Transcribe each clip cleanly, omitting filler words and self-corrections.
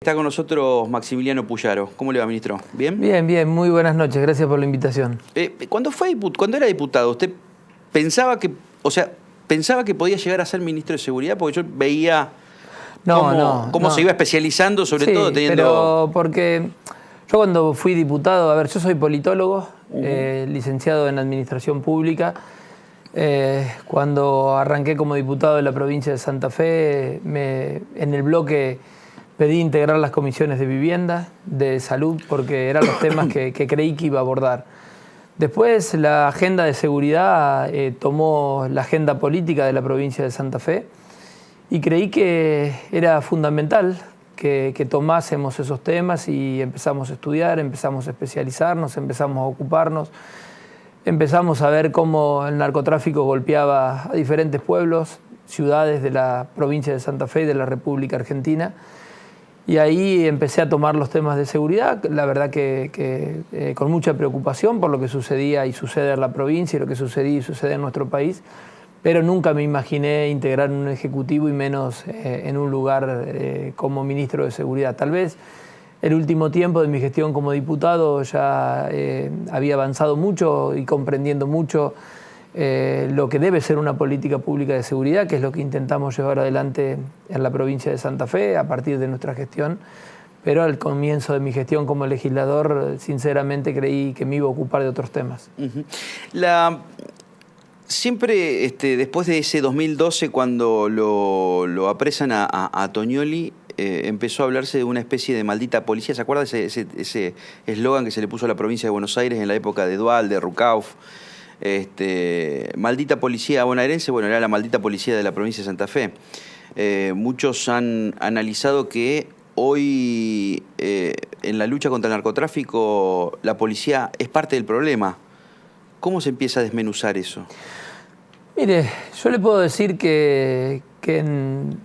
Está con nosotros Maximiliano Puyaro. ¿Cómo le va, ministro? ¿Bien? Bien, bien. Muy buenas noches. Gracias por la invitación. Cuando era diputado, ¿usted pensaba que podía llegar a ser ministro de Seguridad? Porque yo veía cómo se iba especializando, sobre todo teniendo... Pero porque yo cuando fui diputado, a ver, yo soy politólogo, licenciado en Administración Pública. Cuando arranqué como diputado de la provincia de Santa Fe, en el bloque pedí integrar las comisiones de vivienda, de salud, porque eran los temas que creí que iba a abordar. Después la agenda de seguridad tomó la agenda política de la provincia de Santa Fe y creí que era fundamental que tomásemos esos temas y empezamos a estudiar, empezamos a especializarnos, empezamos a ocuparnos, empezamos a ver cómo el narcotráfico golpeaba a diferentes pueblos, ciudades de la provincia de Santa Fe y de la República Argentina. Y ahí empecé a tomar los temas de seguridad, la verdad que con mucha preocupación por lo que sucedía y sucede en la provincia y lo que sucedía y sucede en nuestro país, pero nunca me imaginé integrar un ejecutivo y menos en un lugar como ministro de Seguridad. Tal vez el último tiempo de mi gestión como diputado ya había avanzado mucho y comprendiendo mucho lo que debe ser una política pública de seguridad, que es lo que intentamos llevar adelante en la provincia de Santa Fe a partir de nuestra gestión. Pero al comienzo de mi gestión como legislador, sinceramente creí que me iba a ocupar de otros temas. Siempre después de ese 2012, cuando lo apresan a Toñoli, empezó a hablarse de una especie de maldita policía. ¿Se acuerda ese eslogan que se le puso a la provincia de Buenos Aires en la época de Duhalde, de Rucauf? Maldita policía bonaerense, bueno, era la maldita policía de la provincia de Santa Fe. Muchos han analizado que hoy en la lucha contra el narcotráfico la policía es parte del problema. ¿Cómo se empieza a desmenuzar eso? Mire, yo le puedo decir que en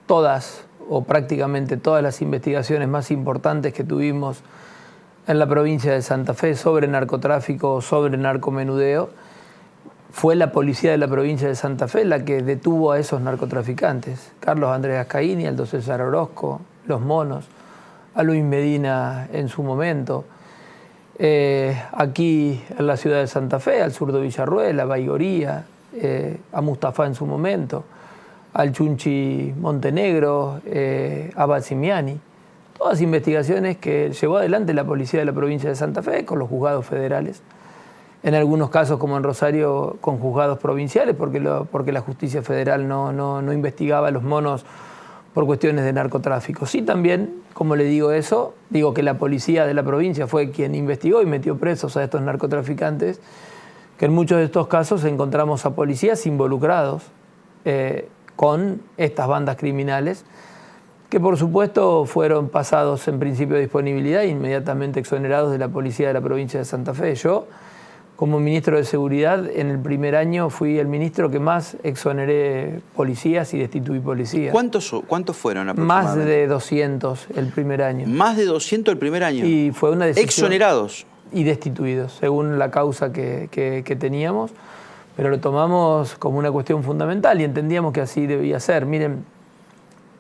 todas o prácticamente todas las investigaciones más importantes que tuvimos en la provincia de Santa Fe sobre narcotráfico, sobre narcomenudeo, fue la policía de la provincia de Santa Fe la que detuvo a esos narcotraficantes. Carlos Andrés Ascaini, Aldo César Orozco, Los Monos, a Luis Medina en su momento. Aquí en la ciudad de Santa Fe, al sur de Villarruel, a Baigorría, a Mustafa en su momento, al Chunchi Montenegro, a Batsimiani. Todas investigaciones que llevó adelante la policía de la provincia de Santa Fe con los juzgados federales. En algunos casos, como en Rosario, con juzgados provinciales, porque la justicia federal no investigaba a los monos por cuestiones de narcotráfico. Sí, también, como le digo eso, digo que la policía de la provincia fue quien investigó y metió presos a estos narcotraficantes, que en muchos de estos casos encontramos a policías involucrados con estas bandas criminales, que por supuesto fueron pasados en principio de disponibilidad e inmediatamente exonerados de la policía de la provincia de Santa Fe. Yo, como ministro de Seguridad, en el primer año fui el ministro que más exoneré policías y destituí policías. ¿Cuántos fueron aproximadamente? Más de 200 el primer año. ¿Más de 200 el primer año? Y fue una decisión. ¿Exonerados? Y destituidos, según la causa que teníamos, pero lo tomamos como una cuestión fundamental y entendíamos que así debía ser. Miren,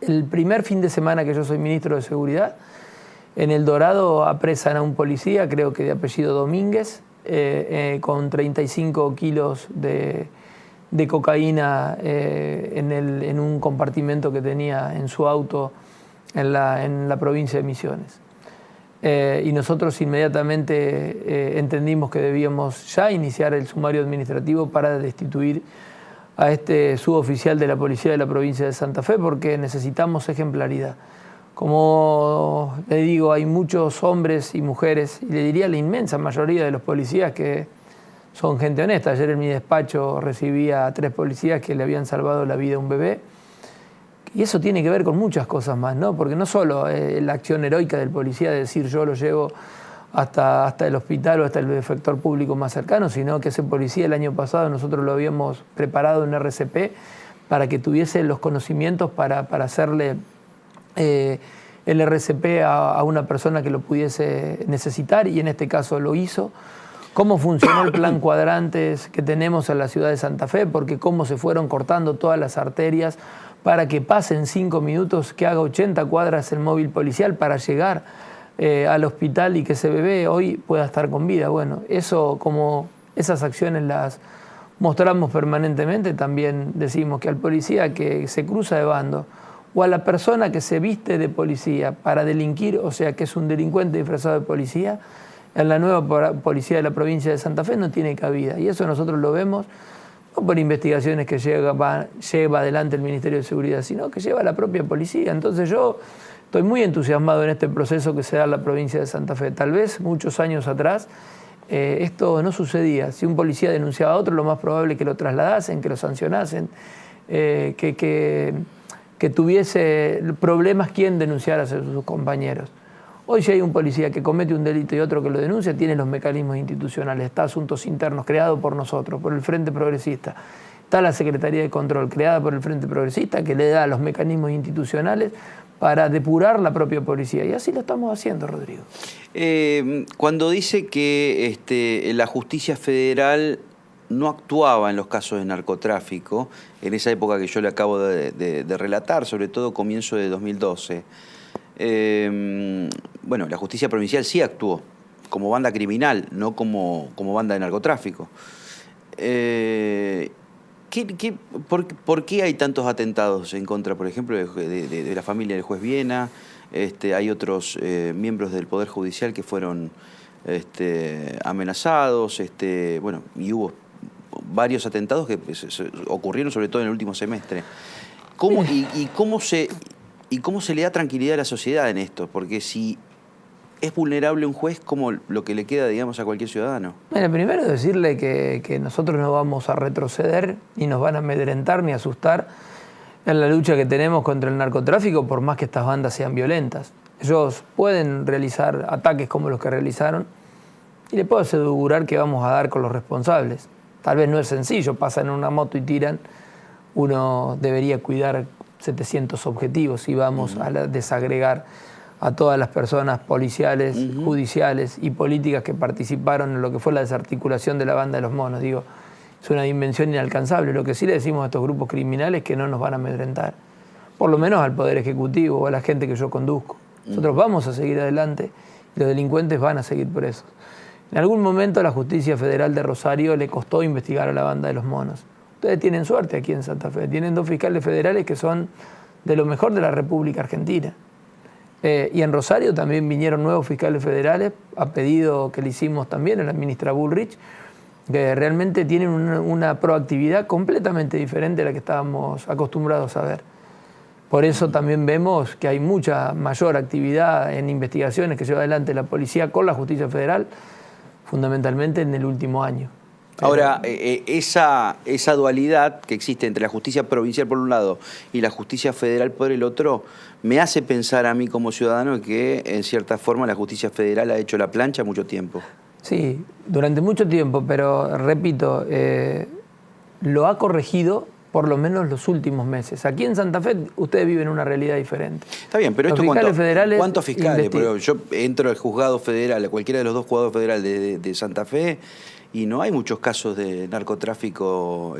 el primer fin de semana que yo soy ministro de Seguridad, en El Dorado apresan a un policía, creo que de apellido Domínguez, con 35 kilos de cocaína en un compartimento que tenía en su auto en la provincia de Misiones. Y nosotros inmediatamente entendimos que debíamos ya iniciar el sumario administrativo para destituir a este suboficial de la policía de la provincia de Santa Fe, porque necesitamos ejemplaridad. Como le digo, hay muchos hombres y mujeres, y le diría la inmensa mayoría de los policías que son gente honesta. Ayer en mi despacho recibía a 3 policías que le habían salvado la vida a un bebé. Y eso tiene que ver con muchas cosas más, ¿no? Porque no solo la acción heroica del policía de decir yo lo llevo hasta el hospital o hasta el efector público más cercano, sino que ese policía el año pasado nosotros lo habíamos preparado en RCP para que tuviese los conocimientos para hacerle el RCP a una persona que lo pudiese necesitar, y en este caso lo hizo. Cómo funcionó el plan cuadrantes que tenemos en la ciudad de Santa Fe, porque cómo se fueron cortando todas las arterias para que pase en 5 minutos, que haga 80 cuadras el móvil policial para llegar al hospital y que ese bebé hoy pueda estar con vida. Bueno, eso, como esas acciones las mostramos permanentemente, también decimos que al policía que se cruza de bando o a la persona que se viste de policía para delinquir, o sea que es un delincuente disfrazado de policía, en la nueva policía de la provincia de Santa Fe no tiene cabida. Y eso nosotros lo vemos no por investigaciones que lleva adelante el Ministerio de Seguridad, sino que lleva la propia policía. Entonces yo estoy muy entusiasmado en este proceso que se da en la provincia de Santa Fe. Tal vez muchos años atrás esto no sucedía. Si un policía denunciaba a otro, lo más probable es que lo trasladasen, que lo sancionasen, que tuviese problemas quien denunciara a sus compañeros. Hoy si hay un policía que comete un delito y otro que lo denuncia, tiene los mecanismos institucionales. Está Asuntos Internos, creado por nosotros, por el Frente Progresista. Está la Secretaría de Control, creada por el Frente Progresista, que le da los mecanismos institucionales para depurar la propia policía. Y así lo estamos haciendo, Rodrigo. Cuando dice que la justicia federal no actuaba en los casos de narcotráfico, en esa época que yo le acabo de relatar, sobre todo comienzo de 2012, bueno, la justicia provincial sí actuó como banda criminal, no como banda de narcotráfico. ¿Por qué hay tantos atentados en contra, por ejemplo, de la familia del juez Viena? Hay otros miembros del Poder Judicial que fueron amenazados, bueno, y hubo varios atentados que ocurrieron sobre todo en el último semestre. ¿Cómo se le da tranquilidad a la sociedad en esto? Porque si es vulnerable un juez, ¿cómo lo que le queda, digamos, a cualquier ciudadano? Bueno, primero decirle que nosotros no vamos a retroceder, ni nos van a amedrentar, ni asustar en la lucha que tenemos contra el narcotráfico, por más que estas bandas sean violentas. Ellos pueden realizar ataques como los que realizaron, y le puedo asegurar que vamos a dar con los responsables. Tal vez no es sencillo, pasan en una moto y tiran. Uno debería cuidar 700 objetivos y vamos a desagregar a todas las personas policiales, judiciales y políticas que participaron en lo que fue la desarticulación de la banda de los monos. Digo, es una dimensión inalcanzable. Lo que sí le decimos a estos grupos criminales es que no nos van a amedrentar, por lo menos al Poder Ejecutivo o a la gente que yo conduzco. Nosotros vamos a seguir adelante y los delincuentes van a seguir presos. En algún momento a la Justicia Federal de Rosario le costó investigar a la banda de los monos. Ustedes tienen suerte aquí en Santa Fe. Tienen 2 fiscales federales que son de lo mejor de la República Argentina. Y en Rosario también vinieron nuevos fiscales federales, a pedido que le hicimos también a la ministra Bullrich, que realmente tienen una proactividad completamente diferente a la que estábamos acostumbrados a ver. Por eso también vemos que hay mucha mayor actividad en investigaciones que lleva adelante la policía con la justicia federal, fundamentalmente en el último año. Ahora, esa dualidad que existe entre la justicia provincial por un lado y la justicia federal por el otro, me hace pensar a mí como ciudadano que en cierta forma la justicia federal ha hecho la plancha mucho tiempo. Sí, durante mucho tiempo, pero repito, lo ha corregido por lo menos los últimos meses. Aquí en Santa Fe ustedes viven una realidad diferente. Está bien, pero esto ¿cuántos fiscales? Pero yo entro al juzgado federal, a cualquiera de los 2 juzgados federales de Santa Fe, y no hay muchos casos de narcotráfico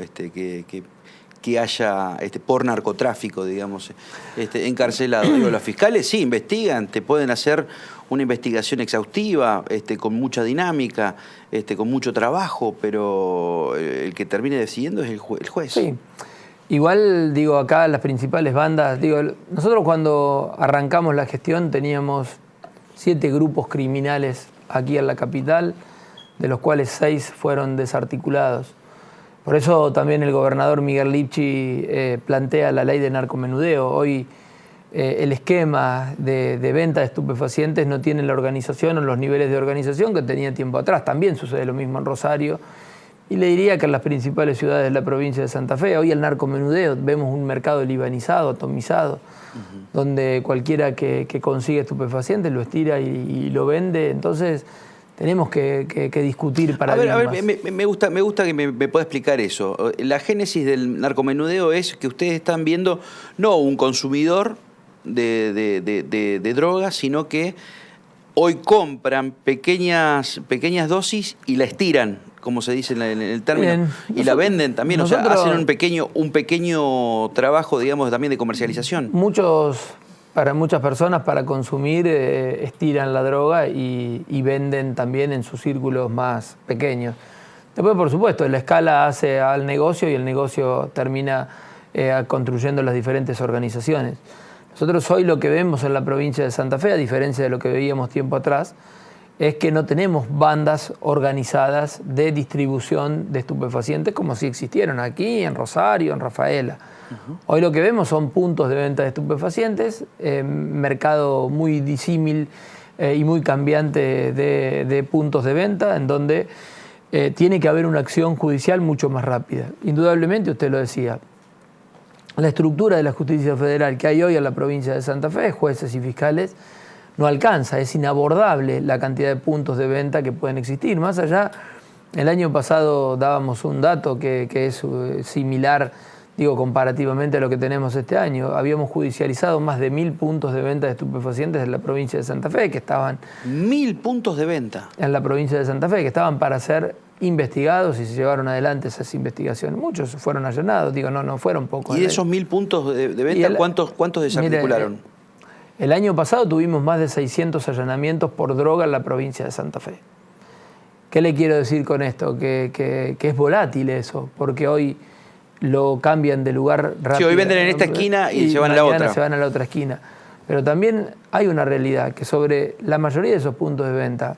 que haya por narcotráfico, digamos, encarcelado. Digo, los fiscales sí investigan, te pueden hacer una investigación exhaustiva, con mucha dinámica, con mucho trabajo, pero el que termine decidiendo es el juez. Sí. Igual, digo, acá las principales bandas, digo, nosotros cuando arrancamos la gestión teníamos 7 grupos criminales aquí en la capital, de los cuales 6 fueron desarticulados. Por eso también el gobernador Miguel Lipchi plantea la ley de narcomenudeo. Hoy el esquema de venta de estupefacientes no tiene la organización o los niveles de organización que tenía tiempo atrás. También sucede lo mismo en Rosario. Y le diría que en las principales ciudades de la provincia de Santa Fe, hoy el narcomenudeo, vemos un mercado libanizado, atomizado, donde cualquiera que consigue estupefacientes lo estira y lo vende. Entonces tenemos que discutir para a ver, me gusta que me pueda explicar eso. La génesis del narcomenudeo es que ustedes están viendo no un consumidor de drogas, sino que hoy compran pequeñas dosis y la estiran como se dice en el término, Bien. y la venden también, o sea, hacen un pequeño trabajo, digamos, también de comercialización. Para muchas personas, para consumir, estiran la droga y venden también en sus círculos más pequeños. Después, por supuesto, la escala hace al negocio y el negocio termina construyendo las diferentes organizaciones. Nosotros hoy lo que vemos en la provincia de Santa Fe, a diferencia de lo que veíamos tiempo atrás, es que no tenemos bandas organizadas de distribución de estupefacientes como si existieron aquí, en Rosario, en Rafaela. Hoy lo que vemos son puntos de venta de estupefacientes, mercado muy disímil y muy cambiante de puntos de venta, en donde tiene que haber una acción judicial mucho más rápida. Indudablemente, usted lo decía, la estructura de la justicia federal que hay hoy en la provincia de Santa Fe, jueces y fiscales, no alcanza, es inabordable la cantidad de puntos de venta que pueden existir. Más allá, el año pasado dábamos un dato que es similar, digo, comparativamente a lo que tenemos este año. Habíamos judicializado más de 1000 puntos de venta de estupefacientes en la provincia de Santa Fe, que estaban... 1000 puntos de venta. En la provincia de Santa Fe, que estaban para ser investigados y se llevaron adelante esas investigaciones. Muchos fueron allanados, digo, no fueron pocos. ¿Y de esos 1000 puntos de venta, cuántos desarticularon? Mire, el año pasado tuvimos más de 600 allanamientos por droga en la provincia de Santa Fe. ¿Qué le quiero decir con esto? Que es volátil eso, porque hoy lo cambian de lugar rápido. Sí, hoy venden en esta esquina y se van a la otra. Se van a la otra esquina. Pero también hay una realidad, que sobre la mayoría de esos puntos de venta,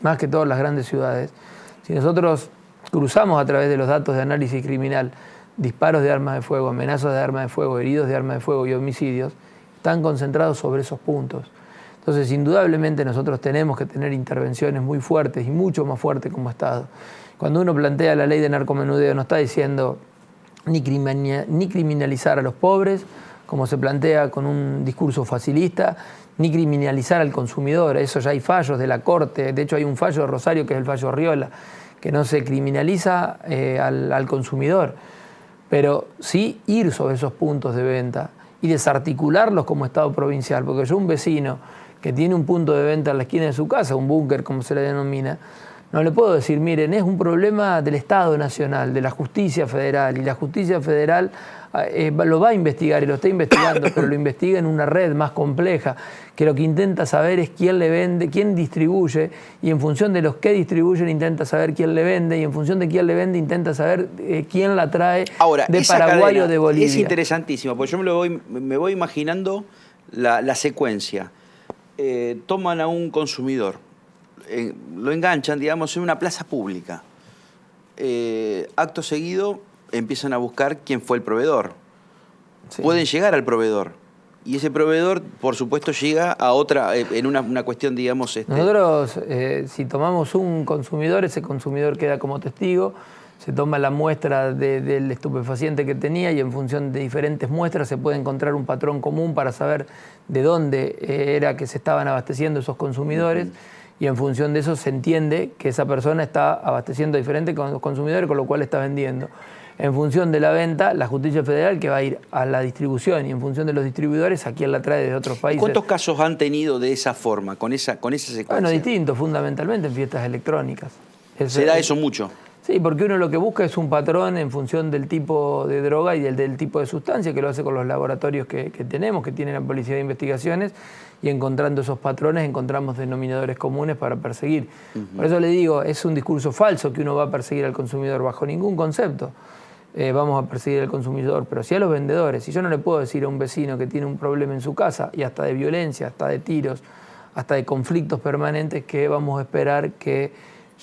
más que todas las grandes ciudades, si nosotros cruzamos a través de los datos de análisis criminal disparos de armas de fuego, amenazas de armas de fuego, heridos de armas de fuego y homicidios, están concentrados sobre esos puntos. Entonces, indudablemente nosotros tenemos que tener intervenciones muy fuertes y mucho más fuertes como Estado. Cuando uno plantea la ley de narcomenudeo, no está diciendo ni criminalizar a los pobres, como se plantea con un discurso facilista, ni criminalizar al consumidor. Eso ya hay fallos de la Corte. De hecho, hay un fallo de Rosario, que es el fallo Arriola, que no se criminaliza al consumidor, pero sí ir sobre esos puntos de venta y desarticularlos como Estado provincial, porque yo, un vecino que tiene un punto de venta en la esquina de su casa, un búnker como se le denomina, no le puedo decir, miren, es un problema del Estado Nacional, de la justicia federal, y la justicia federal lo va a investigar y lo está investigando, pero lo investiga en una red más compleja, que lo que intenta saber es quién le vende, quién distribuye, y en función de los que distribuyen intenta saber quién le vende, y en función de quién le vende intenta saber quién la trae. Ahora, de Paraguay o de Bolivia. Es interesantísimo, porque yo me voy imaginando la secuencia. Toman a un consumidor, lo enganchan, digamos, en una plaza pública. Acto seguido empiezan a buscar quién fue el proveedor. Sí. Pueden llegar al proveedor. Y ese proveedor, por supuesto, llega a otra, en una cuestión, digamos... Nosotros, si tomamos un consumidor, ese consumidor queda como testigo, se toma la muestra del estupefaciente que tenía y en función de diferentes muestras se puede encontrar un patrón común para saber de dónde era que se estaban abasteciendo esos consumidores. Y en función de eso se entiende que esa persona está abasteciendo a diferentes consumidores, con lo cual está vendiendo. En función de la venta, la justicia federal que va a ir a la distribución, y en función de los distribuidores, a quién la trae de otros países. ¿Cuántos casos han tenido de esa forma, con esa secuencia? Bueno, distintos, fundamentalmente en fiestas electrónicas. ¿Se da eso mucho? Sí, porque uno lo que busca es un patrón en función del tipo de droga y del tipo de sustancia, que lo hace con los laboratorios que tenemos, que tiene la Policía de Investigaciones, y encontrando esos patrones encontramos denominadores comunes para perseguir. Por eso le digo, es un discurso falso que uno va a perseguir al consumidor bajo ningún concepto. Vamos a perseguir al consumidor, pero sí a los vendedores. Si yo no le puedo decir a un vecino que tiene un problema en su casa, y hasta de violencia, hasta de tiros, hasta de conflictos permanentes, que vamos a esperar que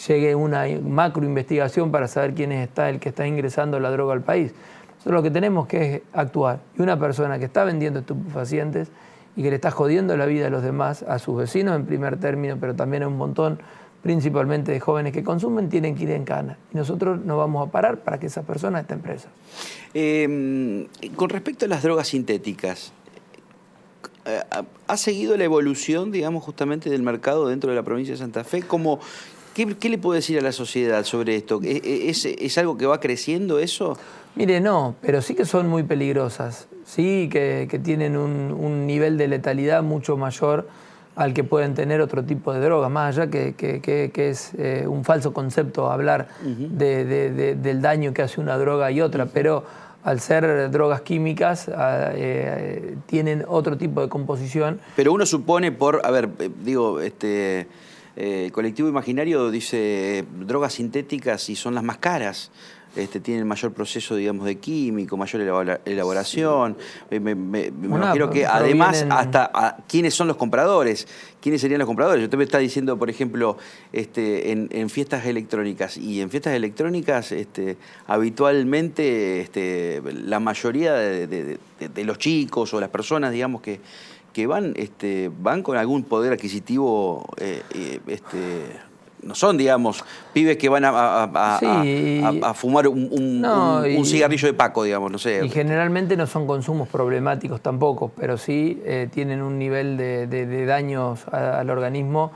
llegue una macro investigación para saber quién es el que está ingresando la droga al país. Nosotros lo que tenemos que es actuar. Y una persona que está vendiendo estupefacientes y que le está jodiendo la vida a los demás, a sus vecinos en primer término, pero también a un montón, principalmente de jóvenes que consumen, tienen que ir en cana. Y nosotros no vamos a parar para que esa persona esté presa. Con respecto a las drogas sintéticas, ¿ha seguido la evolución, digamos, justamente del mercado dentro de la provincia de Santa Fe? ¿Qué le puedo decir a la sociedad sobre esto? ¿Es algo que va creciendo eso? Mire, no, pero sí que son muy peligrosas, sí que tienen un nivel de letalidad mucho mayor al que pueden tener otro tipo de drogas, más allá que es un falso concepto hablar del daño que hace una droga y otra, pero al ser drogas químicas tienen otro tipo de composición. Pero uno supone a ver, digo, Colectivo Imaginario dice drogas sintéticas y son las más caras. Tienen mayor proceso, digamos, de químico, mayor elaboración. Sí. Me imagino que además hasta quiénes son los compradores, quiénes serían los compradores. Usted me está diciendo, por ejemplo, en fiestas electrónicas. Y en fiestas electrónicas, habitualmente, la mayoría de los chicos o las personas, digamos, que van con algún poder adquisitivo, no son, digamos, pibes que van a fumar un cigarrillo de Paco, digamos, no sé. Y generalmente no son consumos problemáticos tampoco, pero sí tienen un nivel de daños al organismo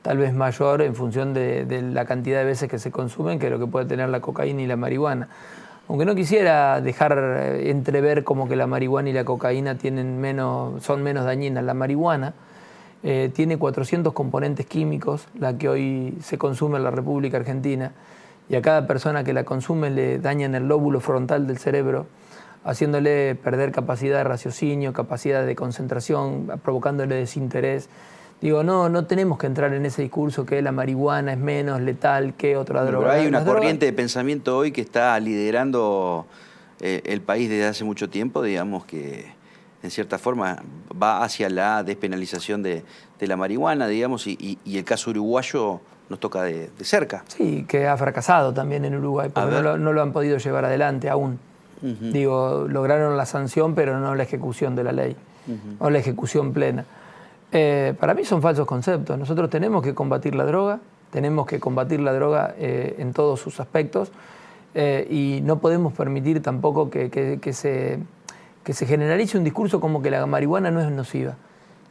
tal vez mayor en función de la cantidad de veces que se consumen que lo que puede tener la cocaína y la marihuana. Aunque no quisiera dejar entrever como que la marihuana y la cocaína son menos dañinas. La marihuana tiene 400 componentes químicos, la que hoy se consume en la República Argentina, y a cada persona que la consume le dañan el lóbulo frontal del cerebro, haciéndole perder capacidad de raciocinio, capacidad de concentración, provocándole desinterés. Digo, no tenemos que entrar en ese discurso que la marihuana es menos letal que otra droga. Pero hay una corriente de pensamiento hoy que está liderando el país desde hace mucho tiempo, digamos, que en cierta forma va hacia la despenalización de la marihuana, digamos, y el caso uruguayo nos toca de cerca. Sí, que ha fracasado también en Uruguay, porque no lo han podido llevar adelante aún. Digo, lograron la sanción, pero no la ejecución de la ley, o la ejecución plena. Para mí son falsos conceptos. Nosotros tenemos que combatir la droga, en todos sus aspectos, y no podemos permitir tampoco que se generalice un discurso como que la marihuana no es nociva.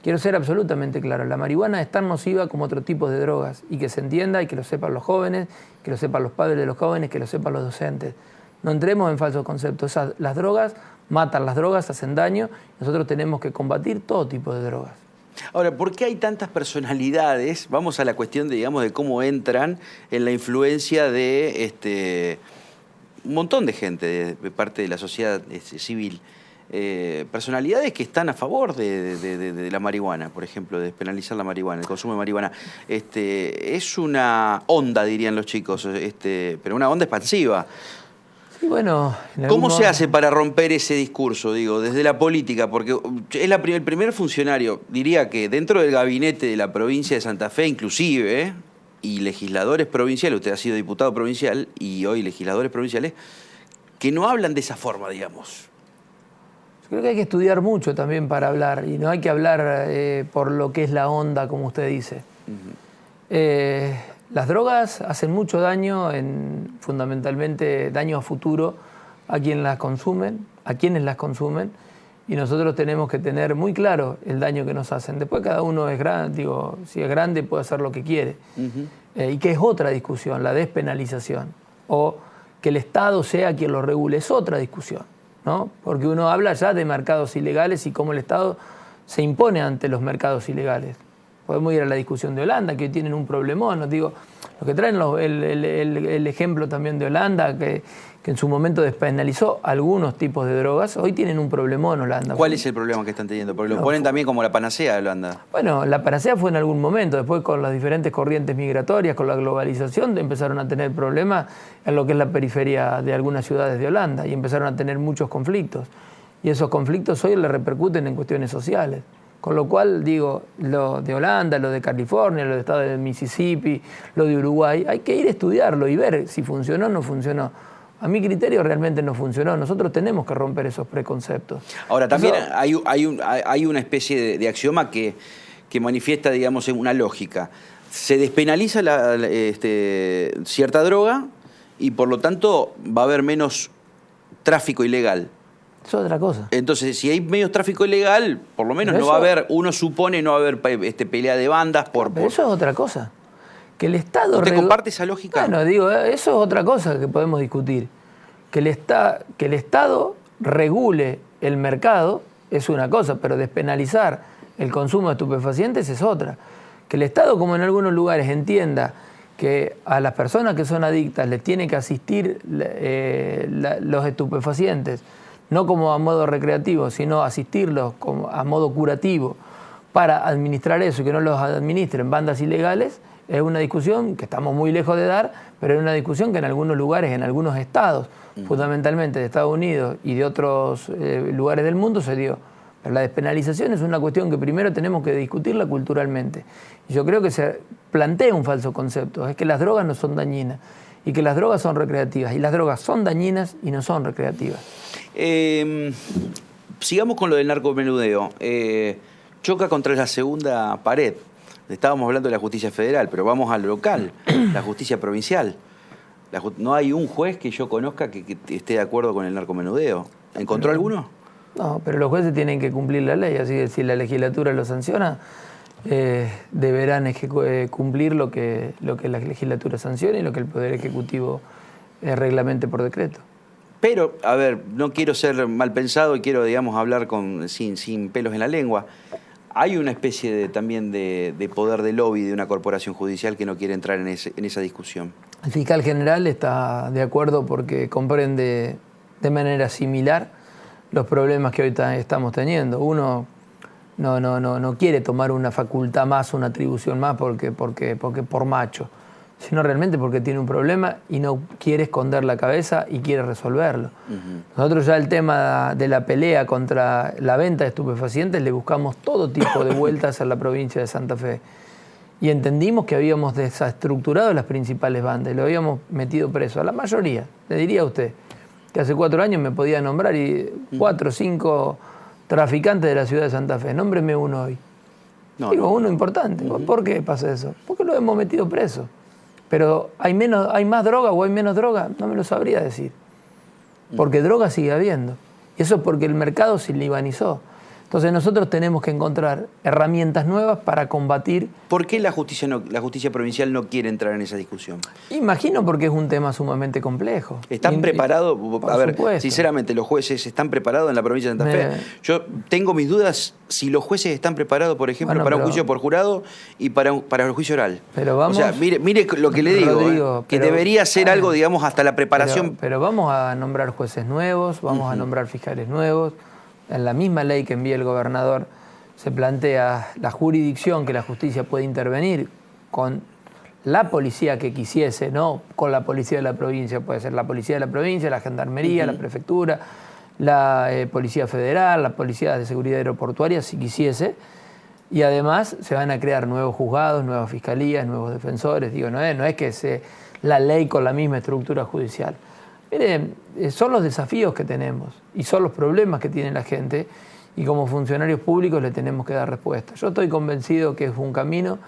Quiero ser absolutamente claro, la marihuana es tan nociva como otro tipo de drogas, y que se entienda y que lo sepan los jóvenes, que lo sepan los padres de los jóvenes, que lo sepan los docentes. No entremos en falsos conceptos. Las drogas matan, las drogas hacen daño, nosotros tenemos que combatir todo tipo de drogas. Ahora, ¿por qué hay tantas personalidades? Vamos a la cuestión, digamos, de cómo entran en la influencia de un montón de gente, de parte de la sociedad civil. Personalidades que están a favor de la marihuana, por ejemplo, de despenalizar la marihuana, el consumo de marihuana. Es una onda, dirían los chicos, pero una onda expansiva. Sí, bueno, ¿Cómo se hace para romper ese discurso, digo, desde la política? Porque es el primer funcionario, diría que dentro del gabinete de la provincia de Santa Fe, inclusive, y legisladores provinciales, usted ha sido diputado provincial y hoy legisladores provinciales, que no hablan de esa forma, digamos. Creo que hay que estudiar mucho también para hablar, y no hay que hablar por lo que es la onda, como usted dice. Las drogas hacen mucho daño, fundamentalmente daño a futuro a quienes las consumen, y nosotros tenemos que tener muy claro el daño que nos hacen. Después cada uno es grande, si es grande puede hacer lo que quiere. Y que es otra discusión, la despenalización, o que el Estado sea quien lo regule, es otra discusión, ¿no? Porque uno habla ya de mercados ilegales y cómo el Estado se impone ante los mercados ilegales. Podemos ir a la discusión de Holanda, que tienen un problemón. ¿No? Digo, lo que traen el ejemplo también de Holanda, que en su momento despenalizó algunos tipos de drogas, hoy tienen un problemón Holanda. ¿Cuál es el problema que están teniendo? Porque lo ponen también como la panacea de Holanda. Bueno, la panacea fue en algún momento. Después, con las diferentes corrientes migratorias, con la globalización, empezaron a tener problemas en lo que es la periferia de algunas ciudades de Holanda, y empezaron a tener muchos conflictos. Y esos conflictos hoy le repercuten en cuestiones sociales. Con lo cual, digo, lo de Holanda, lo de California, lo del estado de Mississippi, lo de Uruguay, hay que ir a estudiarlo y ver si funcionó o no funcionó. A mi criterio realmente no funcionó. Nosotros tenemos que romper esos preconceptos. Ahora, también hay una especie de axioma que manifiesta, digamos, una lógica. Se despenaliza cierta droga y, por lo tanto, va a haber menos tráfico ilegal. Eso es otra cosa. Entonces, si hay menos tráfico ilegal, por lo menos no va a haber, uno supone, no va a haber pelea de bandas por... Pero eso es otra cosa. Que el Estado... ¿Usted comparte esa lógica? Bueno, digo, eso es otra cosa que podemos discutir. Que el Estado regule el mercado es una cosa, pero despenalizar el consumo de estupefacientes es otra. Que el Estado, como en algunos lugares, entienda que a las personas que son adictas les tiene que asistir los estupefacientes, no como a modo recreativo, sino asistirlos como a modo curativo para administrar eso y que no los administren bandas ilegales, es una discusión que estamos muy lejos de dar, pero es una discusión que en algunos lugares, en algunos estados, fundamentalmente de Estados Unidos y de otros lugares del mundo, se dio. Pero la despenalización es una cuestión que primero tenemos que discutirla culturalmente. Y yo creo que se plantea un falso concepto, es que las drogas no son dañinas y que las drogas son recreativas. Y las drogas son dañinas y no son recreativas. Sigamos con lo del narcomenudeo. Choca contra la segunda pared. Estábamos hablando de la justicia federal, pero vamos al local, la justicia provincial. No hay un juez que yo conozca que esté de acuerdo con el narcomenudeo. ¿Encontró alguno? No, pero los jueces tienen que cumplir la ley, así que si la legislatura lo sanciona, deberán cumplir lo que la legislatura sancione y lo que el Poder Ejecutivo reglamente por decreto. Pero, a ver, no quiero ser mal pensado y quiero, digamos, hablar sin pelos en la lengua. Hay una especie también de poder de lobby de una corporación judicial que no quiere entrar en esa discusión. El fiscal general está de acuerdo porque comprende de manera similar los problemas que hoy estamos teniendo. Uno no quiere tomar una facultad más, una atribución más porque por macho, sino realmente porque tiene un problema y no quiere esconder la cabeza y quiere resolverlo. Nosotros ya el tema de la pelea contra la venta de estupefacientes le buscamos todo tipo de vueltas a la provincia de Santa Fe. Y entendimos que habíamos desestructurado las principales bandas y lo habíamos metido preso a la mayoría, le diría a usted. Que hace 4 años me podía nombrar 4 o 5 traficantes de la ciudad de Santa Fe. Nómbreme uno hoy. Digo, uno importante. ¿Por qué pasa eso? Porque lo hemos metido preso. Pero ¿hay más droga o hay menos droga? No me lo sabría decir. Porque droga sigue habiendo. Y eso es porque el mercado se libanizó. Entonces nosotros tenemos que encontrar herramientas nuevas para combatir. ¿Por qué la justicia provincial no quiere entrar en esa discusión? Imagino porque es un tema sumamente complejo. ¿Están preparados? A ver, supuesto. Sinceramente, ¿los jueces están preparados en la provincia de Santa Fe? Yo tengo mis dudas si los jueces están preparados, por ejemplo, para un juicio por jurado y para el juicio oral. Pero vamos, o sea, mire lo que le digo, Rodrigo, que debería ser algo, digamos, hasta la preparación. Pero vamos a nombrar jueces nuevos, vamos a nombrar fiscales nuevos. En la misma ley que envía el gobernador se plantea la jurisdicción que la justicia puede intervenir con la policía que quisiese, no con la policía de la provincia. Puede ser la policía de la provincia, la gendarmería, la prefectura, la policía federal, la policía de seguridad aeroportuaria, si quisiese. Y además se van a crear nuevos juzgados, nuevas fiscalías, nuevos defensores. Digo, no es que sea la ley con la misma estructura judicial. Miren, son los desafíos que tenemos y son los problemas que tiene la gente y como funcionarios públicos le tenemos que dar respuesta. Yo estoy convencido que es un camino,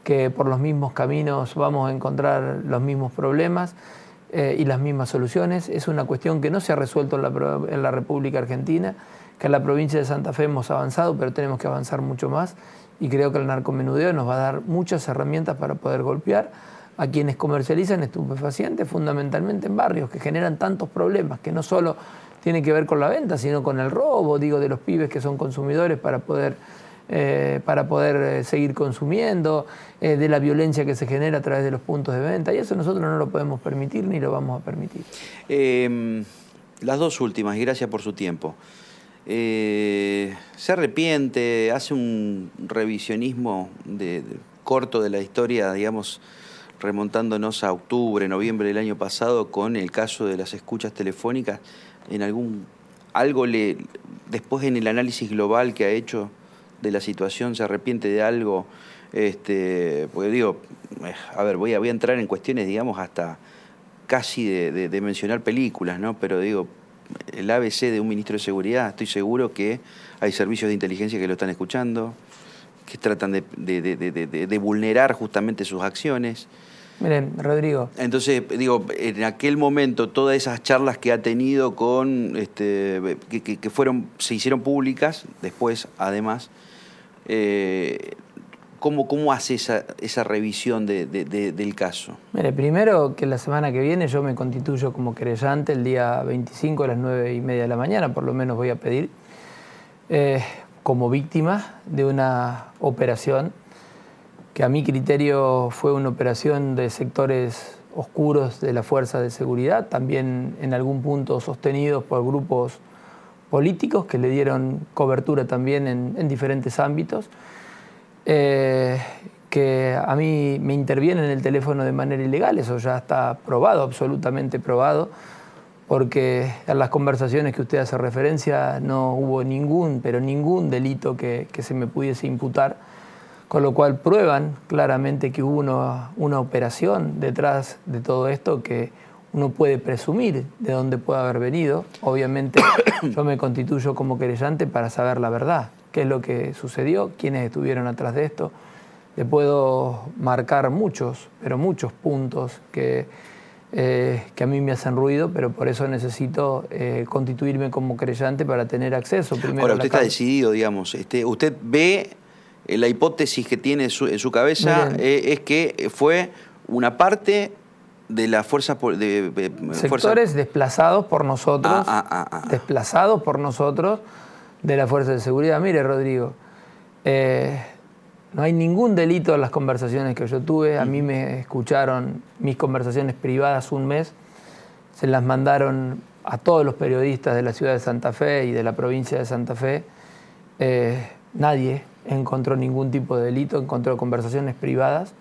que por los mismos caminos vamos a encontrar los mismos problemas y las mismas soluciones. Es una cuestión que no se ha resuelto en la República Argentina, que en la provincia de Santa Fe hemos avanzado, pero tenemos que avanzar mucho más y creo que el narcomenudeo nos va a dar muchas herramientas para poder golpear a quienes comercializan estupefacientes fundamentalmente en barrios que generan tantos problemas, que no solo tienen que ver con la venta, sino con el robo, digo, de los pibes que son consumidores para poder seguir consumiendo, de la violencia que se genera a través de los puntos de venta, y eso nosotros no lo podemos permitir ni lo vamos a permitir. Las dos últimas, y gracias por su tiempo. Se arrepiente, hace un revisionismo corto de la historia, digamos, remontándonos a octubre, noviembre del año pasado, con el caso de las escuchas telefónicas, después en el análisis global que ha hecho de la situación, se arrepiente de algo, porque digo, a ver, voy a entrar en cuestiones, digamos, hasta casi de mencionar películas, ¿no? Pero digo, el ABC de un ministro de Seguridad, estoy seguro que hay servicios de inteligencia que lo están escuchando, que tratan de vulnerar justamente sus acciones. Miren, Rodrigo. Entonces, digo, en aquel momento, todas esas charlas que ha tenido que se hicieron públicas, después, además, ¿cómo hace esa revisión del caso? Mire, primero que la semana que viene yo me constituyo como querellante el día 25 a las 9:30 de la mañana, por lo menos voy a pedir. como víctimas de una operación que a mi criterio fue una operación de sectores oscuros de la fuerza de seguridad, también en algún punto sostenidos por grupos políticos que le dieron cobertura también en diferentes ámbitos, que a mí me intervienen en el teléfono de manera ilegal. Eso ya está probado, absolutamente probado, porque en las conversaciones que usted hace referencia no hubo ningún delito que se me pudiese imputar, con lo cual prueban claramente que hubo una operación detrás de todo esto que uno puede presumir de dónde puede haber venido. Obviamente yo me constituyo como querellante para saber la verdad, qué es lo que sucedió, quiénes estuvieron atrás de esto. Le puedo marcar muchos, pero muchos puntos que a mí me hacen ruido, pero por eso necesito constituirme como querellante para tener acceso primero. Ahora, usted está decidido, digamos, usted ve la hipótesis que tiene en su cabeza. Miren, es que fue una parte de la fuerza... sectores desplazados por nosotros, desplazados por nosotros de la fuerza de seguridad. Mire, Rodrigo, no hay ningún delito en las conversaciones que yo tuve. A mí me escucharon mis conversaciones privadas un mes, se las mandaron a todos los periodistas de la ciudad de Santa Fe y de la provincia de Santa Fe. Nadie encontró ningún tipo de delito, encontró conversaciones privadas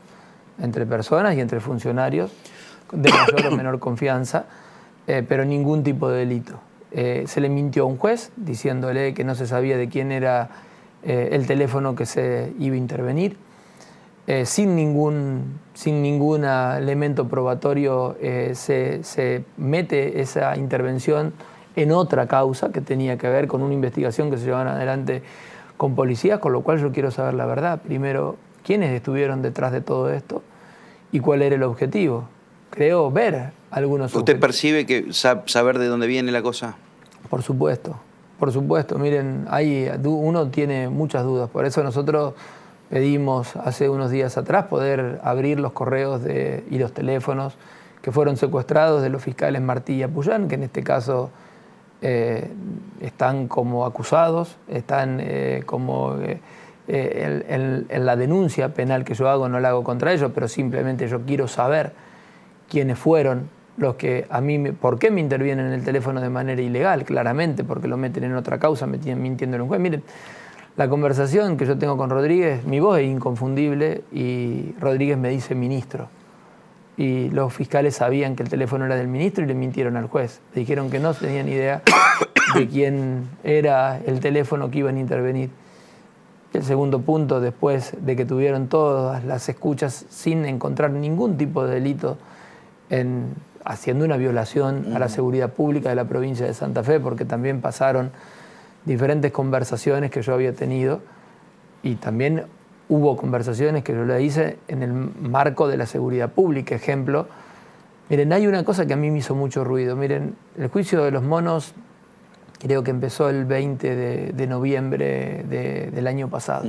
entre personas y entre funcionarios de mayor o menor confianza, pero ningún tipo de delito. Se le mintió a un juez diciéndole que no se sabía de quién era el teléfono que se iba a intervenir. Sin ningún elemento probatorio se mete esa intervención en otra causa que tenía que ver con una investigación que se llevaba adelante con policías, con lo cual yo quiero saber la verdad. Primero, quiénes estuvieron detrás de todo esto y cuál era el objetivo. Creo ver algunos ¿Usted objetivos. Percibe que saber de dónde viene la cosa? Por supuesto, por supuesto. Miren, uno tiene muchas dudas, por eso nosotros pedimos hace unos días atrás poder abrir los correos y los teléfonos que fueron secuestrados de los fiscales Martí y Apuyán, que en este caso están como acusados, están en la denuncia penal que yo hago, no la hago contra ellos, pero simplemente yo quiero saber quiénes fueron los que a mí, ¿por qué me intervienen en el teléfono de manera ilegal? Claramente, porque lo meten en otra causa, me tienen mintiendo en un juez. Miren, la conversación que yo tengo con Rodríguez, mi voz es inconfundible y Rodríguez me dice ministro. Y los fiscales sabían que el teléfono era del ministro y le mintieron al juez. Le dijeron que no tenían idea de quién era el teléfono que iban a intervenir. El segundo punto, después de que tuvieron todas las escuchas sin encontrar ningún tipo de delito haciendo una violación a la seguridad pública de la provincia de Santa Fe, porque también pasaron diferentes conversaciones que yo había tenido y también hubo conversaciones que yo le hice en el marco de la seguridad pública. Ejemplo, miren, hay una cosa que a mí me hizo mucho ruido. Miren, el juicio de los monos creo que empezó el 20 de noviembre del año pasado.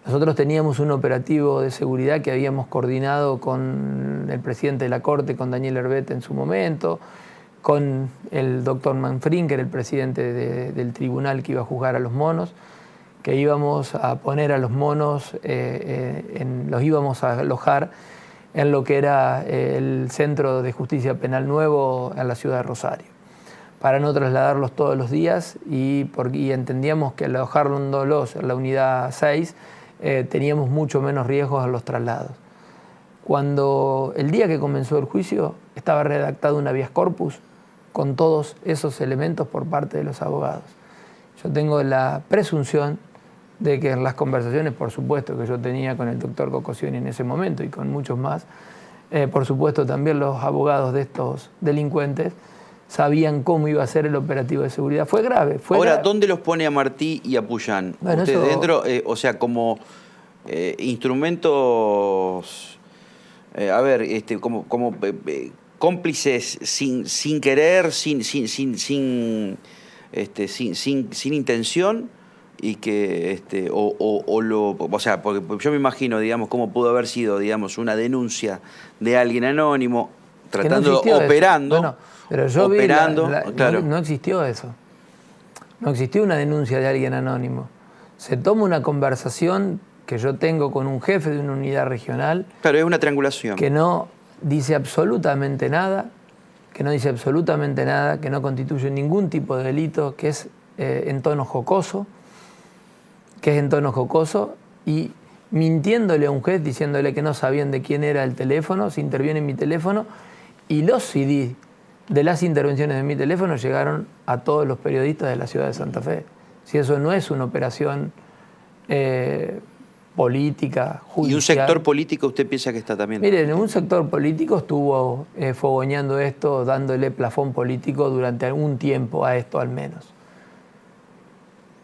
Nosotros teníamos un operativo de seguridad que habíamos coordinado con el presidente de la Corte, con Daniel Herbet en su momento, con el doctor Manfrin, que era el presidente del tribunal que iba a juzgar a los monos, que íbamos a poner a los monos, los íbamos a alojar en lo que era el Centro de Justicia Penal Nuevo en la ciudad de Rosario, para no trasladarlos todos los días y entendíamos que al alojándolos en la unidad 6 teníamos mucho menos riesgos en los traslados. Cuando el día que comenzó el juicio estaba redactado un habeas corpus con todos esos elementos por parte de los abogados. Yo tengo la presunción de que en las conversaciones, por supuesto, que yo tenía con el doctor Cocosioni en ese momento y con muchos más, por supuesto también los abogados de estos delincuentes sabían cómo iba a ser el operativo de seguridad. Fue grave. Ahora, ¿dónde los pone a Martí y a Puyán? Bueno, ¿Ustedes eso... dentro, o sea, como instrumentos, como cómplices sin querer, sin intención? Y que o sea, porque yo me imagino, digamos, cómo pudo haber sido, digamos, una denuncia de alguien anónimo tratando, no operando. Bueno, pero yo operando, vi claro. no existió eso. no existió una denuncia de alguien anónimo. Se toma una conversación que yo tengo con un jefe de una unidad regional. Claro, es una triangulación. Que no dice absolutamente nada, que no constituye ningún tipo de delito, que es en tono jocoso, y mintiéndole a un juez, diciéndole que no sabían de quién era el teléfono, se interviene en mi teléfono, y los CD de las intervenciones de mi teléfono llegaron a todos los periodistas de la ciudad de Santa Fe. Si eso no es una operación política, judicial. ¿Y un sector político usted piensa que está también? Miren, un sector político estuvo fogoneando esto, dándole plafón político durante algún tiempo a esto al menos.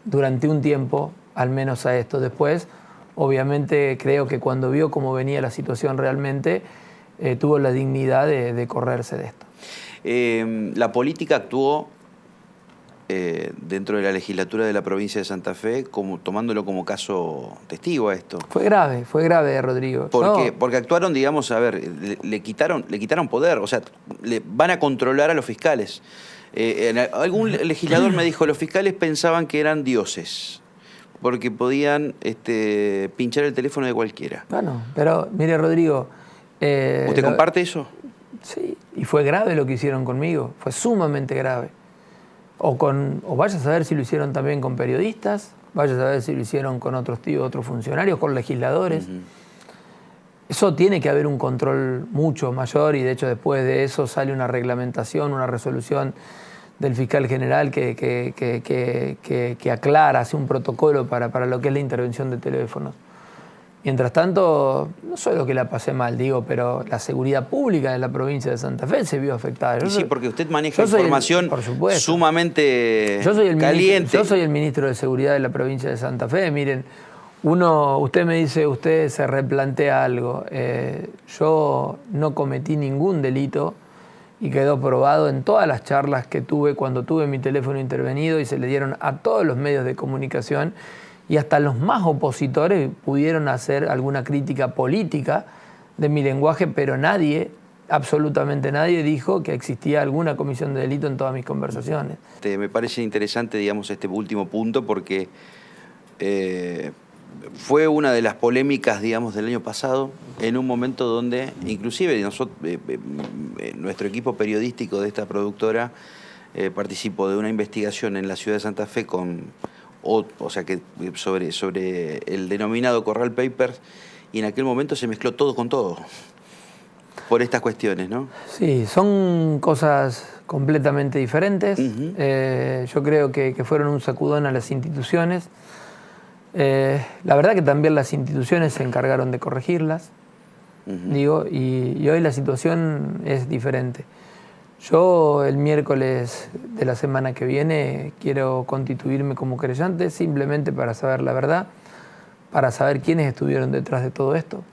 Durante un tiempo al menos a esto. Después, obviamente, creo que cuando vio cómo venía la situación realmente, tuvo la dignidad de correrse de esto. La política actuó dentro de la legislatura de la provincia de Santa Fe, tomándolo como caso testigo a esto. Fue grave, Rodrigo. Porque actuaron, digamos, a ver, le quitaron poder, o sea, van a controlar a los fiscales. Algún legislador me dijo, los fiscales pensaban que eran dioses, porque podían pinchar el teléfono de cualquiera. Bueno, pero mire, Rodrigo... ¿Usted comparte eso? Sí, y fue grave lo que hicieron conmigo, fue sumamente grave. O vaya a saber si lo hicieron también con periodistas, vaya a saber si lo hicieron con otros funcionarios, con legisladores. Eso tiene que haber un control mucho mayor, y de hecho después de eso sale una reglamentación, una resolución del fiscal general que aclara, hace un protocolo para lo que es la intervención de teléfonos. Mientras tanto, no solo que la pasé mal, pero la seguridad pública de la provincia de Santa Fe se vio afectada. Sí, porque usted maneja información sumamente caliente. Yo soy el ministro de Seguridad de la provincia de Santa Fe. Miren, usted me dice, usted se replantea algo. Yo no cometí ningún delito y quedó probado en todas las charlas que tuve cuando tuve mi teléfono intervenido y se le dieron a todos los medios de comunicación. Y hasta los más opositores pudieron hacer alguna crítica política de mi lenguaje, pero nadie, absolutamente nadie, dijo que existía alguna comisión de delito en todas mis conversaciones. Me parece interesante, digamos, este último punto, porque fue una de las polémicas, digamos, del año pasado, en un momento donde, inclusive nuestro equipo periodístico de esta productora participó de una investigación en la ciudad de Santa Fe sobre el denominado Corral Papers, y en aquel momento se mezcló todo con todo por estas cuestiones, ¿no? Sí, son cosas completamente diferentes. Yo creo que fueron un sacudón a las instituciones. La verdad que también las instituciones se encargaron de corregirlas, y hoy la situación es diferente. Yo el miércoles de la semana que viene quiero constituirme como querellante simplemente para saber la verdad, para saber quiénes estuvieron detrás de todo esto.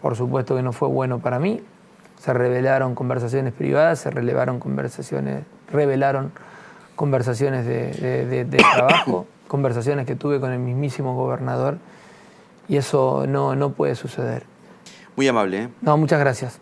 Por supuesto que no fue bueno para mí. Se revelaron conversaciones privadas, se revelaron conversaciones de trabajo, conversaciones que tuve con el mismísimo gobernador, y eso no puede suceder. Muy amable, ¿eh? No, muchas gracias.